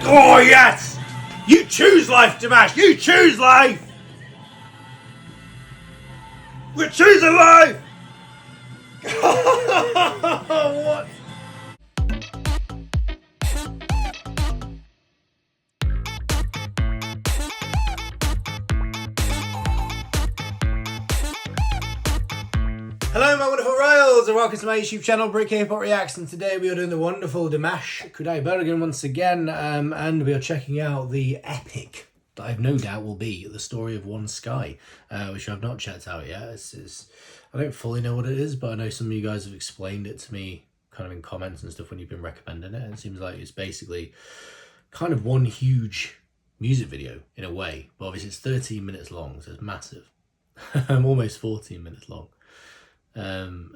Oh yes! You choose life, Dimash! You choose life! We're choosing life! What? Hello my wonderful royals and welcome to my YouTube channel Brick K-Pop Reacts, and today we are doing the wonderful Dimash Qudaibergen once again, and we are checking out the epic that I've no doubt will be The Story of One Sky, which I've not checked out yet. I don't fully know what it is, but I know some of you guys have explained it to me kind of in comments and stuff when you've been recommending it. It seems like it's basically kind of one huge music video in a way, but obviously it's 13 minutes long, so it's massive. Almost 14 minutes long.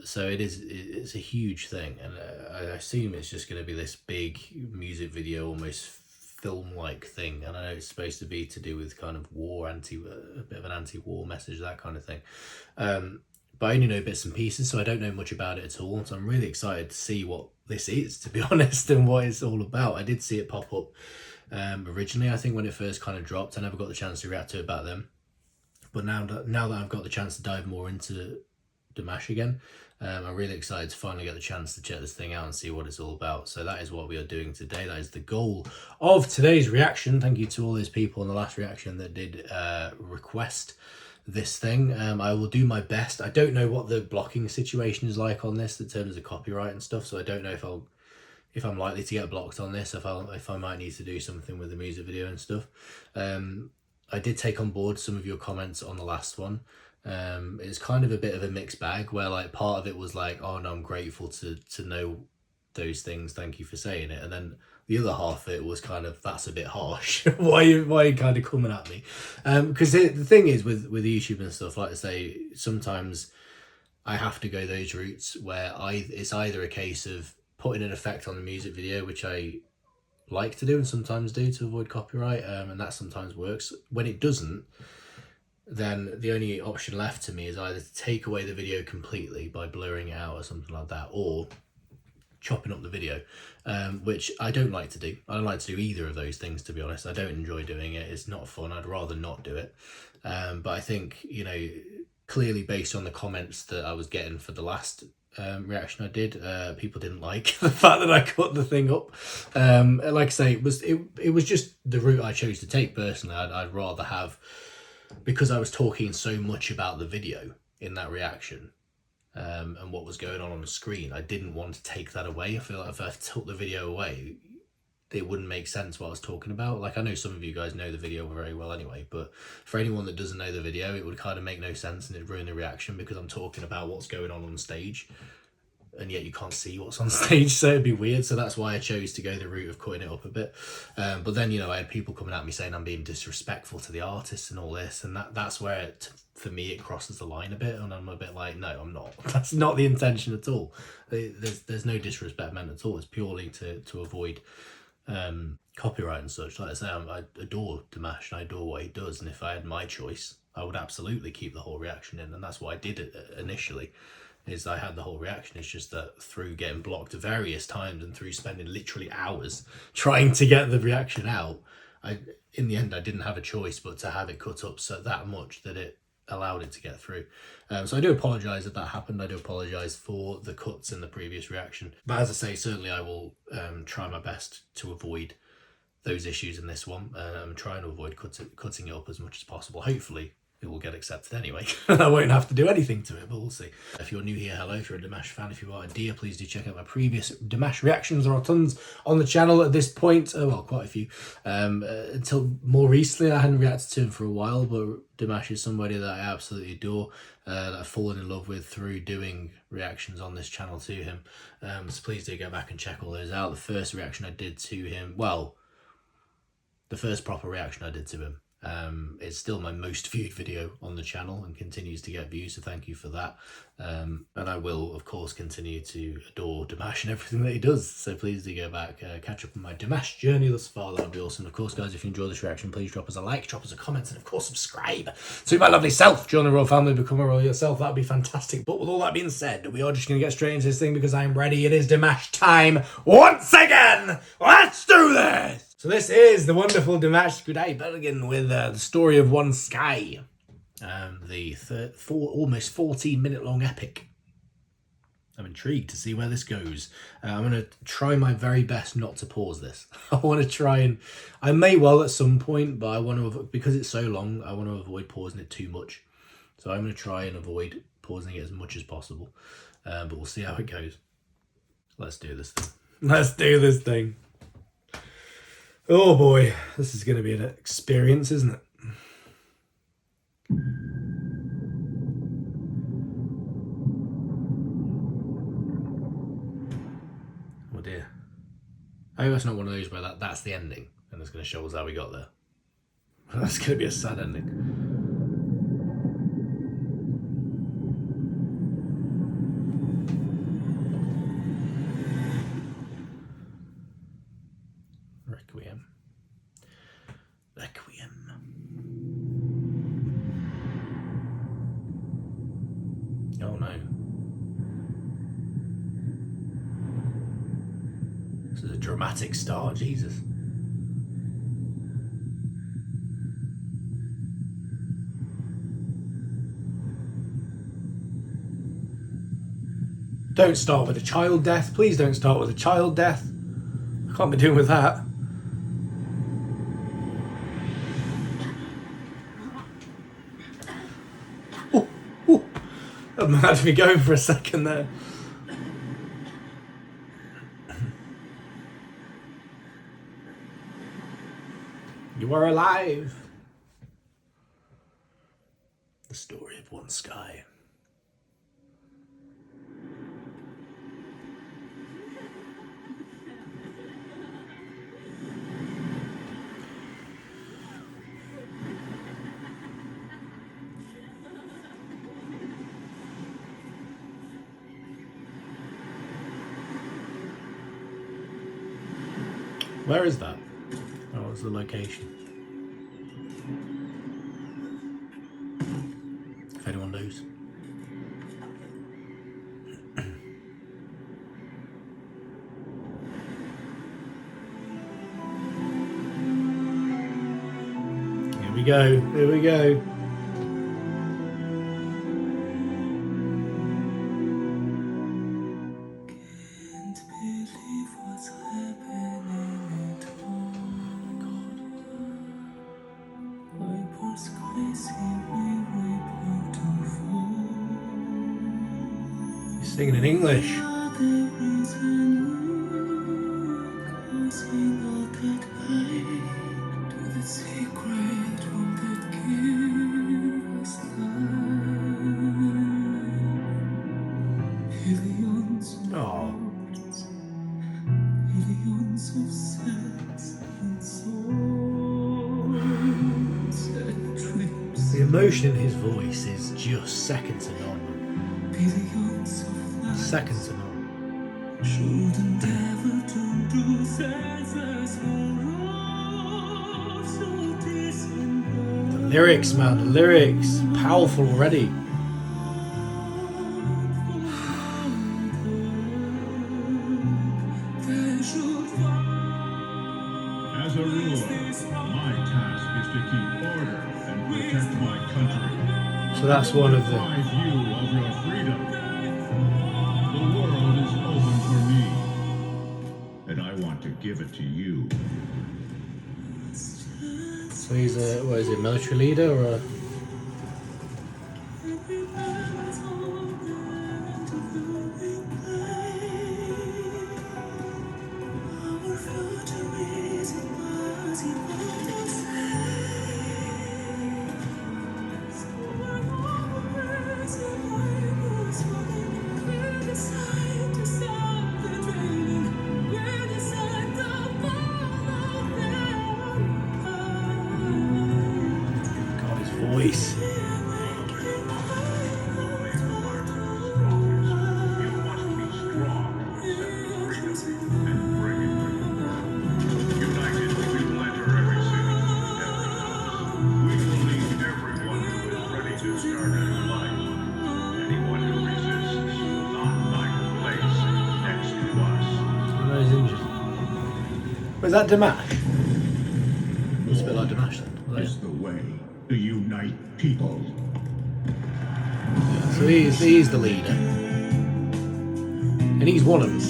So it's a huge thing, and I assume it's just going to be this big music video, almost film-like thing, and I know it's supposed to be to do with kind of war, a bit of an anti-war message, that kind of thing. But I only know bits and pieces, so I don't know much about it at all, so I'm really excited to see what this is, to be honest, and what it's all about. I did see it pop up originally, I think, when it first kind of dropped. I never got the chance to react to it back then, but now that I've got the chance to dive more into Dimash again, I'm really excited to finally get the chance to check this thing out and see what it's all about. So that is what we are doing today. That is the goal of today's reaction. Thank you to all those people in the last reaction that did request this thing. I will do my best. I don't know what the blocking situation is like on this in terms of copyright and stuff, so I don't know if I'm likely to get blocked on this, if I might need to do something with the music video and stuff. I did take on board some of your comments on the last one. It's kind of a bit of a mixed bag, where like part of it was like, oh no, I'm grateful to know those things, thank you for saying it, and then the other half of it was kind of, that's a bit harsh. why are you kind of coming at me? Because the thing is with YouTube and stuff, like I say, sometimes I have to go those routes where it's either a case of putting an effect on the music video, which I like to do and sometimes do to avoid copyright, and that sometimes works. When it doesn't, then the only option left to me is either to take away the video completely by blurring it out or something like that, or chopping up the video, which I don't like to do. I don't like to do either of those things, to be honest. I don't enjoy doing it. It's not fun. I'd rather not do it. But I think, you know, clearly based on the comments that I was getting for the last reaction I did, people didn't like the fact that I cut the thing up. Like I say, it was just the route I chose to take personally. I'd rather have, because I was talking so much about the video in that reaction, and what was going on the screen, I didn't want to take that away. I feel like if I took the video away, it wouldn't make sense what I was talking about. Like, I know some of you guys know the video very well anyway, but for anyone that doesn't know the video, it would kind of make no sense and it'd ruin the reaction, because I'm talking about what's going on stage, and yet you can't see what's on stage, so it'd be weird. So that's why I chose to go the route of cutting it up a bit. But then, you know, I had people coming at me saying I'm being disrespectful to the artists and all this, and that's where for me it crosses the line a bit, and I'm a bit like, no, I'm not. That's not the intention at all. There's no disrespect meant at all. It's purely to avoid copyright and such. Like I say, I adore Dimash and I adore what he does, and if I had my choice, I would absolutely keep the whole reaction in, and that's what I did initially. Is I had the whole reaction. It's just that through getting blocked various times and through spending literally hours trying to get the reaction out, in the end I didn't have a choice but to have it cut up so that much that it allowed it to get through. So I do apologise that happened. I do apologise for the cuts in the previous reaction. But as I say, certainly I will try my best to avoid those issues in this one. I'm trying to avoid cutting it up as much as possible. Hopefully it will get accepted anyway. I won't have to do anything to it, but we'll see. If you're new here, hello. If you're a Dimash fan, if you are a dear, please do check out my previous Dimash reactions. There are tons on the channel at this point. Well, quite a few. Until more recently, I hadn't reacted to him for a while, but Dimash is somebody that I absolutely adore, that I've fallen in love with through doing reactions on this channel to him. So please do go back and check all those out. The first reaction I did to him, well, the first proper reaction I did to him, it's still my most viewed video on the channel and continues to get views, so thank you for that. And I will of course continue to adore Dimash and everything that he does, so please do go back, catch up on my Dimash journey thus far. That would be awesome. Of course guys, if you enjoy this reaction, please drop us a like, drop us a comment, and of course subscribe to my lovely self. Join the royal family, become a royal yourself. That'd be fantastic. But with all that being said, we are just going to get straight into this thing because I'm ready. It is Dimash time once again. Let's do this. So this is the wonderful Dimash Qudaibergen with the story of one sky. The almost 14-minute long epic. I'm intrigued to see where this goes. I'm going to try my very best not to pause this. I want to try and... I may well at some point, but I want to... Because it's so long, I want to avoid pausing it too much. So I'm going to try and avoid pausing it as much as possible. But we'll see how it goes. Let's do this thing. Let's do this thing. Oh boy, this is going to be an experience, isn't it? Oh dear. I hope that's not one of those where that's the ending and it's going to show us how we got there. That's going to be a sad ending. Requiem. Oh no. This is a dramatic start, Jesus. Don't start with a child death. Please don't start with a child death. I can't be doing with that. That had me going for a second there. You are alive. The story of one sky. Where is that? Oh, it's the location. If anyone knows. Here we go. Here we go. Singing in English. Oh. The emotion in his voice is just second to none. Second to none. The lyrics, man, the lyrics. Powerful already. As a ruler, my task is to keep order and protect my country. So that's one of the... My view of your freedom. The world is open for me, and I want to give it to you. So he's a, what is he, military leader or a... voice. Where's that Dimash? like Dimash then. is the way to unite people. Yeah, so he's the leader. And he's one of them.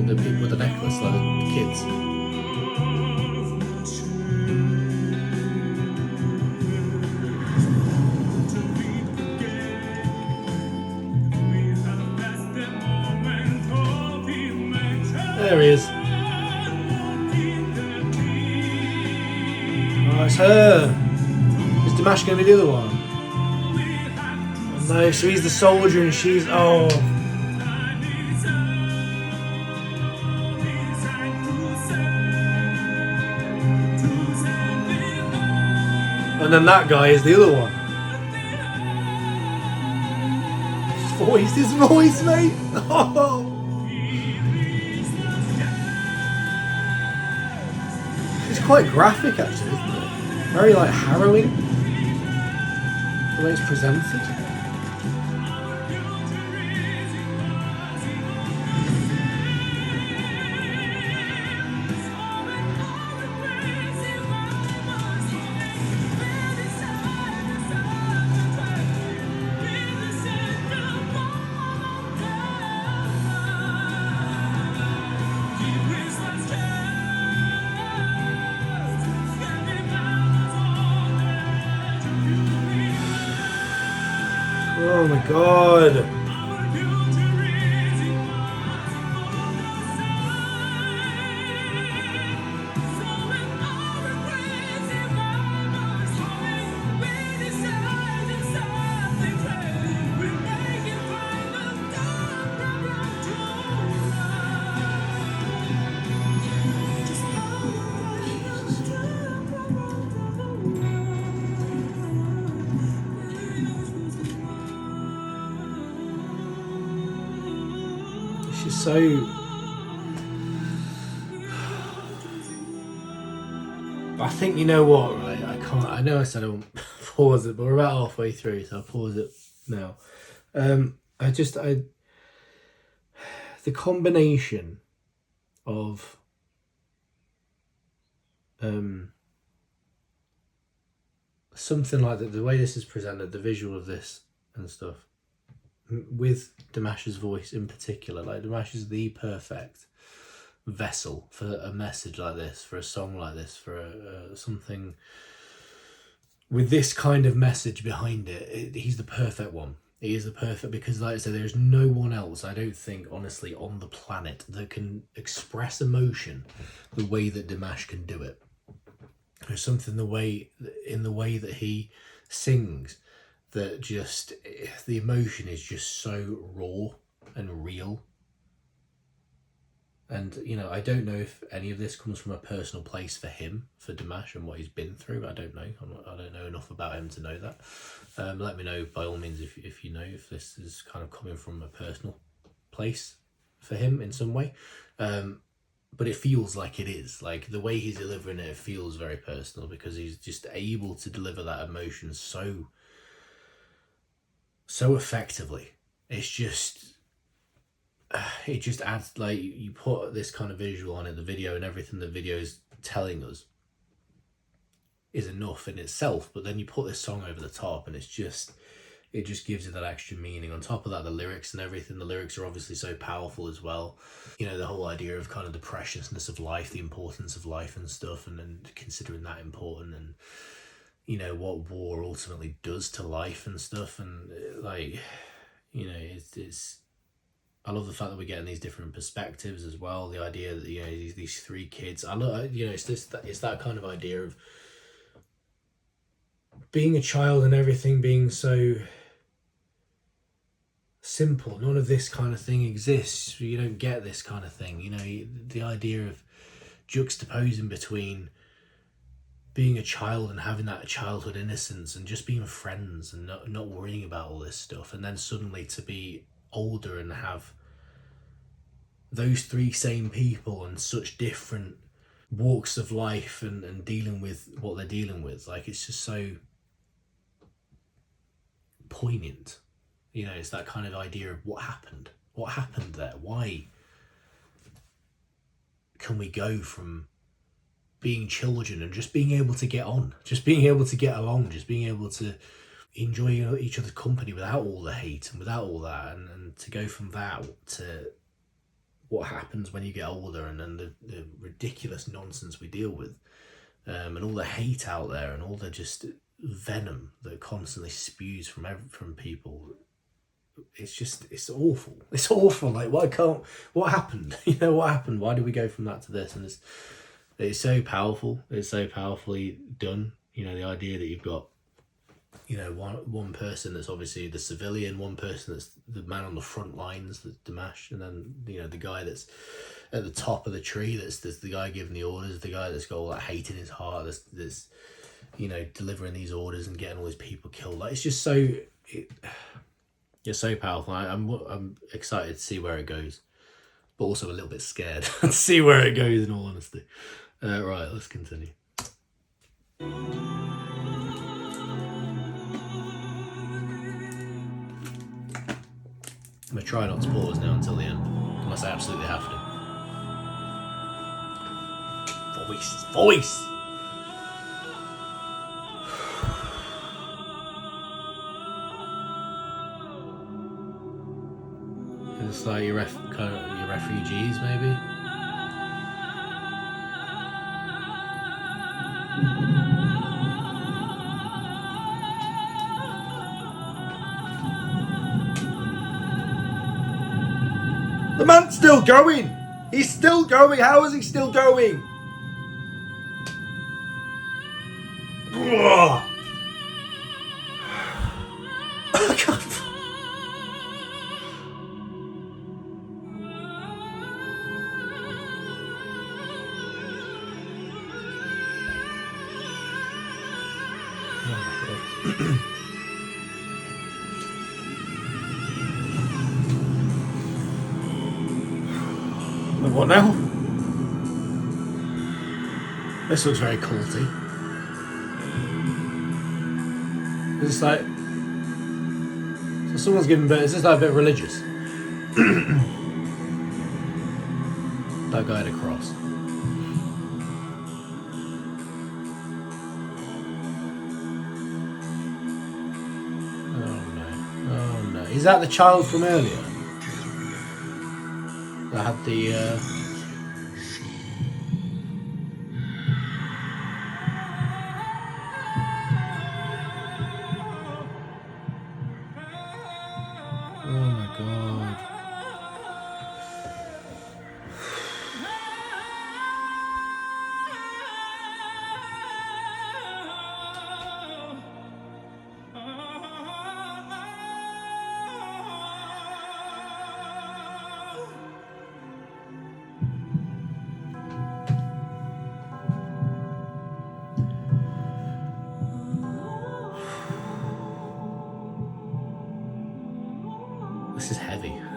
The people with the necklace, like the kids. There he is. Oh, it's her. Is Dimash going to be the other one? Oh, no, so he's the soldier and she's... Oh. And then that guy is the other one. His voice, mate. Oh. It's quite graphic, actually, isn't it? Very, like, harrowing. The way it's presented. Oh my god. She's so... I think, you know what, right? I know I said I won't pause it, but we're about halfway through, so I'll pause it now. The combination of something like that, the way this is presented, the visual of this and stuff, with Dimash's voice in particular, like Dimash is the perfect vessel for a message like this, for a song like this, for something with this kind of message behind it. He's the perfect one. He is the perfect, because like I said, there's no one else, I don't think, honestly, on the planet that can express emotion the way that Dimash can do it. There's something in the way that he sings that just, the emotion is just so raw and real. And, you know, I don't know if any of this comes from a personal place for him, for Dimash, and what he's been through. I don't know. I don't know enough about him to know that. Let me know, by all means, if you know, if this is kind of coming from a personal place for him in some way. But it feels like it is. Like, the way he's delivering it feels very personal, because he's just able to deliver that emotion so effectively. It's just... it just adds, like, you put this kind of visual on it, the video and everything the video is telling us is enough in itself, but then you put this song over the top and it just gives it that extra meaning. On top of that, the lyrics and everything, the lyrics are obviously so powerful as well. You know, the whole idea of kind of the preciousness of life, the importance of life and stuff, and considering that important, and, you know, what war ultimately does to life and stuff. And, like, you know, it's I love the fact that we're getting these different perspectives as well. The idea that, you know, these three kids, I love, you know, it's that kind of idea of being a child and everything being so simple. None of this kind of thing exists. You don't get this kind of thing. You know, the idea of juxtaposing between being a child and having that childhood innocence and just being friends and not worrying about all this stuff, and then suddenly to be older and have those three same people and such different walks of life and dealing with what they're dealing with. Like, it's just so poignant. You know, it's that kind of idea of what happened there. Why can we go from being children and just being able to get on, just being able to get along, just being able to enjoy each other's company without all the hate and without all that, and to go from that to what happens when you get older, and then the ridiculous nonsense we deal with, and all the hate out there and all the just venom that constantly spews from people. It's awful. Like, what happened? What happened? Why did we go from that to this? And it's so powerful. It's so powerfully done. The idea that you've got, one person that's obviously the civilian, one person that's the man on the front lines, that's Dimash, and then, the guy that's at the top of the tree, that's the guy giving the orders, the guy that's got all that hate in his heart, that's delivering these orders and getting all these people killed. Like, it's just so... It's so powerful. I'm excited to see where it goes, but also a little bit scared to see where it goes, in all honesty. Right, let's continue. I'm going to try not to pause now until the end, unless I absolutely have to. Voice! It's like your refugees, maybe. The man's still going. He's still going. How is he still going? Ugh. What now? This looks very culty. It's like... So someone's giving birth. Is this like a bit religious? That guy had a cross. Oh no. Is that the child from earlier? That had the oh my god.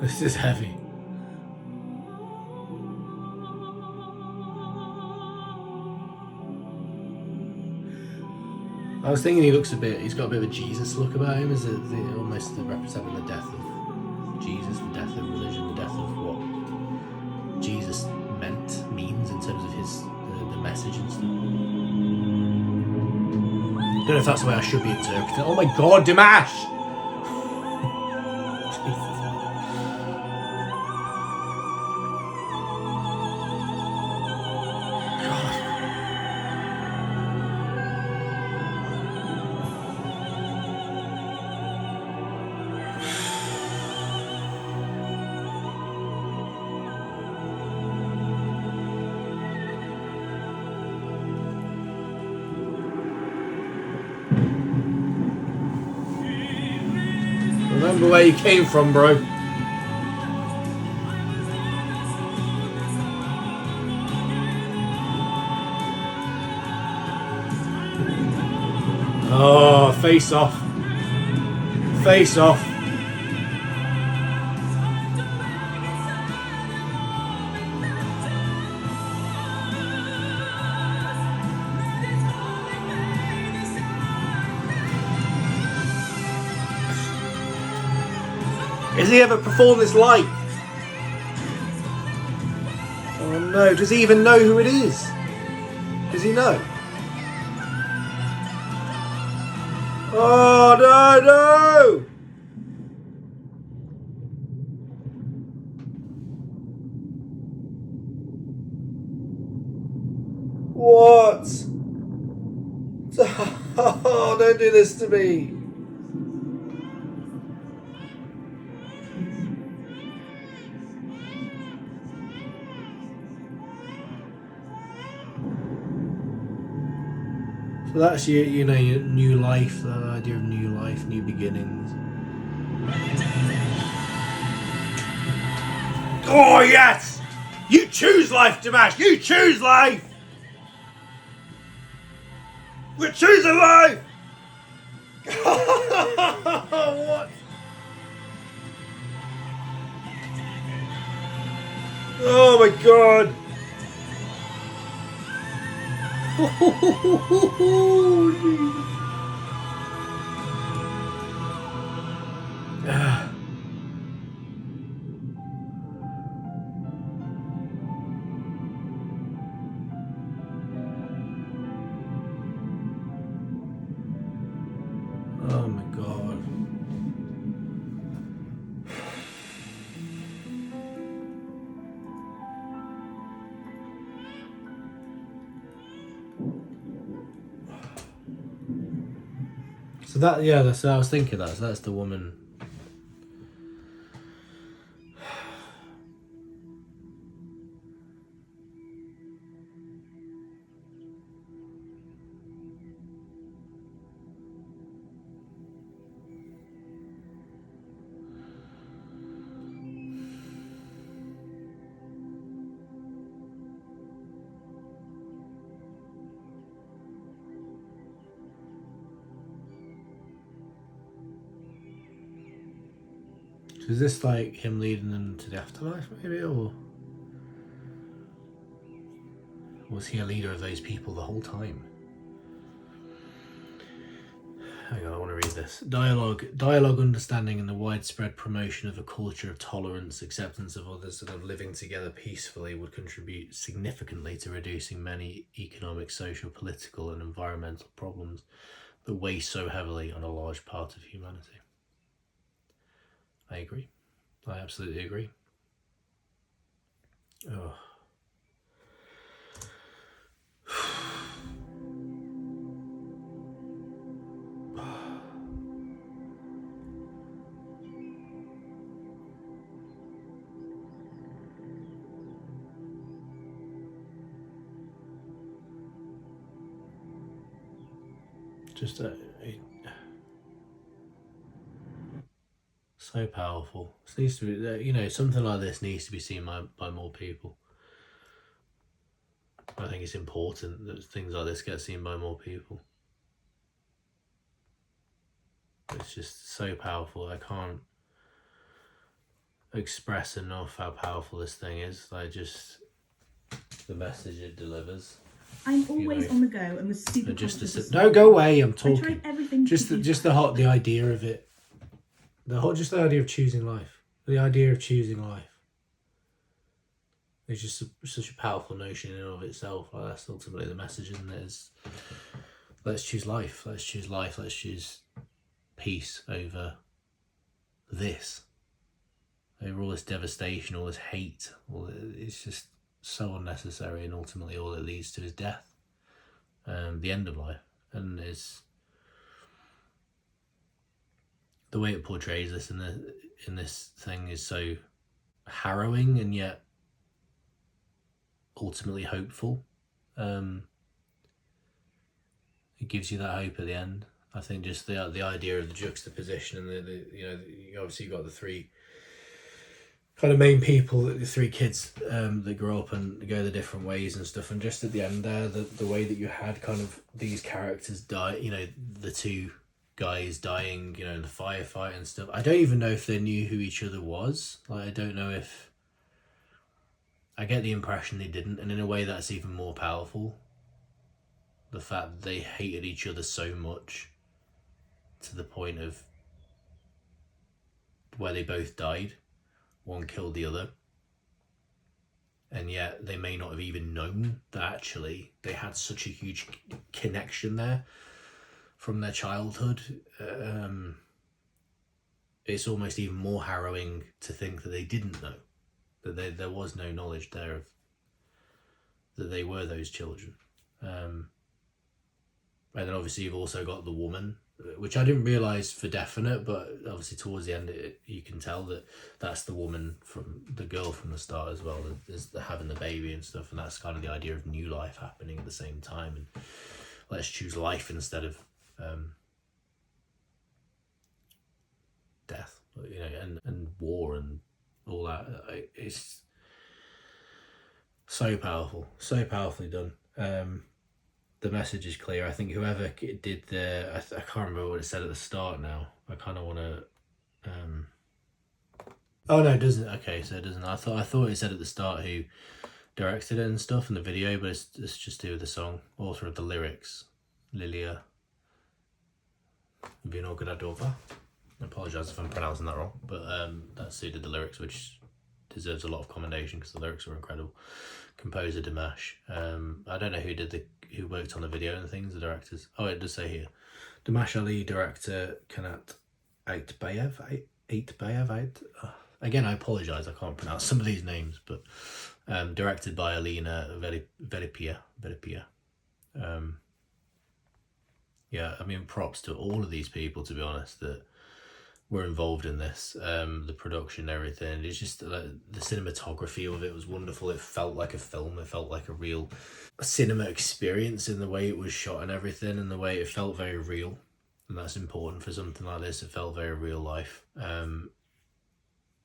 This is heavy. I was thinking he's got a bit of a Jesus look about him. Is it almost representing the death of Jesus, the death of religion, the death of what Jesus means in terms of his the message and stuff. I don't know if that's the way I should be interpreting. Oh my god, Dimash! Remember where you came from, bro. Oh, face off. Face off. Has he ever performed this live? Oh no, does he even know who it is? Does Does he know? Oh, no, no! What? Oh, don't do this to me. So that's you know, your new life, that idea of new life, new beginnings. Oh, yes! You choose life, Dimash! You choose life! We're choosing life! What? Oh my god! Oh my god. So that, yeah, that's, I was thinking that. So that's the woman. So is this like him leading them to the afterlife, maybe, or was he a leader of those people the whole time? Hang on, I want to read this. Dialogue, understanding, and the widespread promotion of a culture of tolerance, acceptance of others, and of living together peacefully would contribute significantly to reducing many economic, social, political, and environmental problems that weigh so heavily on a large part of humanity. I agree. I absolutely agree. Oh. Just so powerful. This needs to be, you know, something like this needs to be seen by more people. I think it's important that things like this get seen by more people. It's just so powerful. I can't express enough how powerful this thing is. Like, just the message it delivers. I'm always on the go and was super just no, go away. I'm talking. I tried everything. The idea of it. The idea of choosing life. The idea of choosing life. It's just such a powerful notion in and of itself. Like, that's ultimately the message, isn't it? Is let's choose life. Let's choose life. Let's choose peace over this. Over all this devastation, all this hate. It's just so unnecessary, and ultimately all it leads to is death. The end of life. And it's the way it portrays this in this thing is so harrowing and yet ultimately hopeful. It gives you that hope at the end. I think just the idea of the juxtaposition and the you know, obviously you've got the three kind of main people, the three kids that grow up and go the different ways and stuff, and just at the end there, the way that you had kind of these characters die, you know, the two guys dying, you know, in the firefight and stuff. I don't even know if they knew who each other was. Like, I don't know if, I get the impression they didn't, and in a way that's even more powerful. The fact that they hated each other so much to the point of where they both died. One killed the other. and yet they may not have even known that actually they had such a huge connection there from their childhood. It's almost even more harrowing to think that they didn't know, that there was no knowledge there of that they were those children. And then obviously you've also got the woman, which I didn't realise for definite, but obviously towards the end you can tell that that's the woman from the girl from the start as well, as having the baby and stuff, and that's kind of the idea of new life happening at the same time, and let's choose life instead of death, you know, and war and all that. It's so powerful, so powerfully done. The message is clear. I think whoever did I can't remember what it said at the start now. I kind of want to... Oh, no, it doesn't. Okay, so it doesn't. I thought it said at the start who directed it and stuff in the video, but it's just to do with the song. Author of the lyrics, Lilia Vinogradova. I apologise if I'm pronouncing that wrong, but that's who did the lyrics, which deserves a lot of commendation because the lyrics were incredible. Composer Dimash. I don't know who worked on the video and things, the directors. Oh, it does say here. Dimash Ali, director Kanat Aitbayev. Again, I apologise, I can't pronounce some of these names, but directed by Alina Veripia. Yeah, I mean, props to all of these people, to be honest, that were involved in this. The production, everything. It's just the cinematography of it was wonderful. It felt like a film. It felt like a real cinema experience in the way it was shot and everything, and the way it felt very real. And that's important for something like this. It felt very real life. And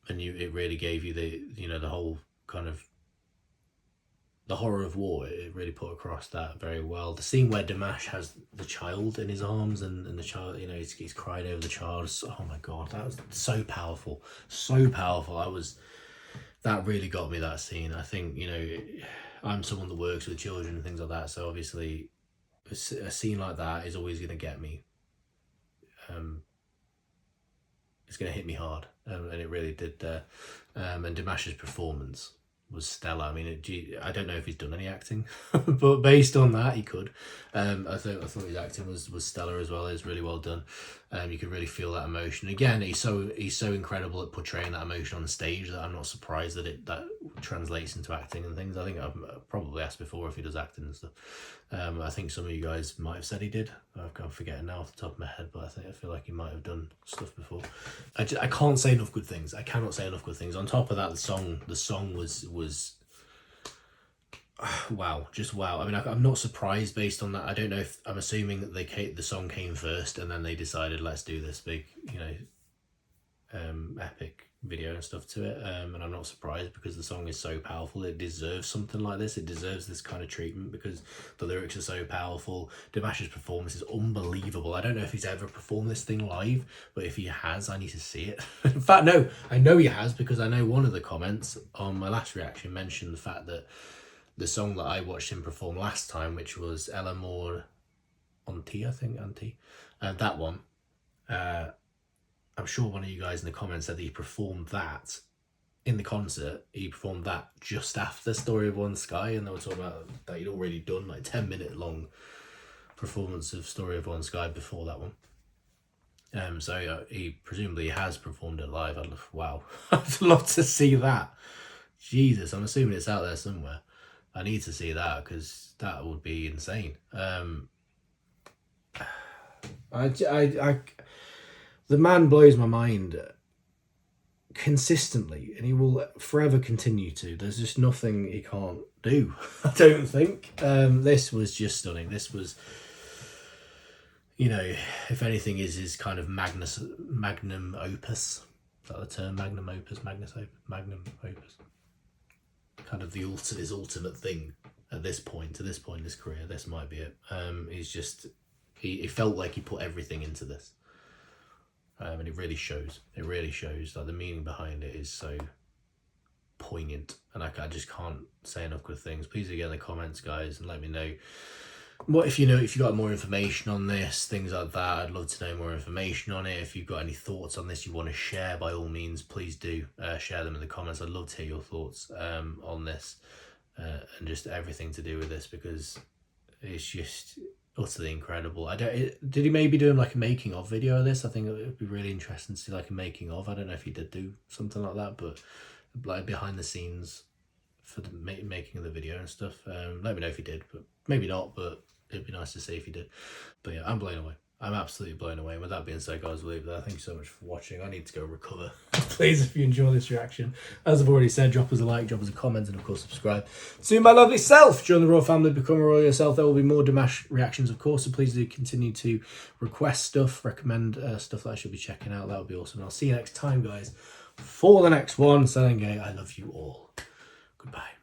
it really gave you the whole kind of the horror of war. It really put across that very well. The scene where Dimash has the child in his arms and the child, you know, he's cried over the child. Oh my God, that was so powerful. So powerful. That really got me, that scene. I think, you know, I'm someone that works with children and things like that. So obviously a scene like that is always going to get me. It's going to hit me hard. And it really did there. And Dimash's performance was stellar. I mean, I don't know if he's done any acting, but based on that, he could. I thought his acting was stellar as well. It was really well done. You could really feel that emotion. Again, he's so incredible at portraying that emotion on stage that I'm not surprised that translates into acting and things. I think I've probably asked before if he does acting and stuff. I think some of you guys might have said he did. I'm forgetting now off the top of my head, but I feel like he might have done stuff before. I can't say enough good things. I cannot say enough good things. On top of that, the song was wow, just wow. I mean, I'm not surprised based on that. I don't know if I'm assuming that the song came first and then they decided let's do this big, you know, epic video and stuff to it. And I'm not surprised because the song is so powerful. It deserves something like this. It deserves this kind of treatment because the lyrics are so powerful. Dimash's performance is unbelievable. I don't know if he's ever performed this thing live, but if he has, I need to see it. In fact, no, I know he has because I know one of the comments on my last reaction mentioned the fact that the song that I watched him perform last time, which was El Amor Anti, I think, that one, I'm sure one of you guys in the comments said that he performed that in the concert. He performed that just after Story of One Sky, and they were talking about that he'd already done like 10-minute long performance of Story of One Sky before that one. So he presumably has performed it live. Wow, I'd love to see that. Jesus, I'm assuming it's out there somewhere. I need to see that because that would be insane. The man blows my mind consistently, and he will forever continue to. There's just nothing he can't do, I don't think. This was just stunning. This was, you know, if anything, is his kind of magnum opus. Is that the term? Magnum opus? Magnum opus. Kind of his ultimate thing at this point in his career. This might be it. He's just, he felt like he put everything into this. And it really shows. It really shows. Like the meaning behind it is so poignant, and I just can't say enough good things. Please do get in the comments, guys, and let me know what if you got more information on this, things like that. I'd love to know more information on it. If you've got any thoughts on this you want to share, by all means, please do share them in the comments. I'd love to hear your thoughts on this. and just everything to do with this, because it's just utterly incredible. Did he maybe do like a making of video of this? I think it would be really interesting to see like a making of. I don't know if he did do something like that, but like behind the scenes for the making of the video and stuff. Let me know if he did, but maybe not, but it'd be nice to see if he did. But yeah, I'm blown away. I'm absolutely blown away. With that being said, guys, we'll leave it there. Thank you so much for watching. I need to go recover. Please, if you enjoy this reaction, as I've already said, drop us a like, drop us a comment, and of course subscribe to my lovely self. Join the royal family, become a royal yourself. There will be more Dimash reactions, of course, so please do continue to request stuff, recommend stuff that I should be checking out. That would be awesome. And I'll see you next time, guys, for the next one. Selling Gay, I love you all. Goodbye.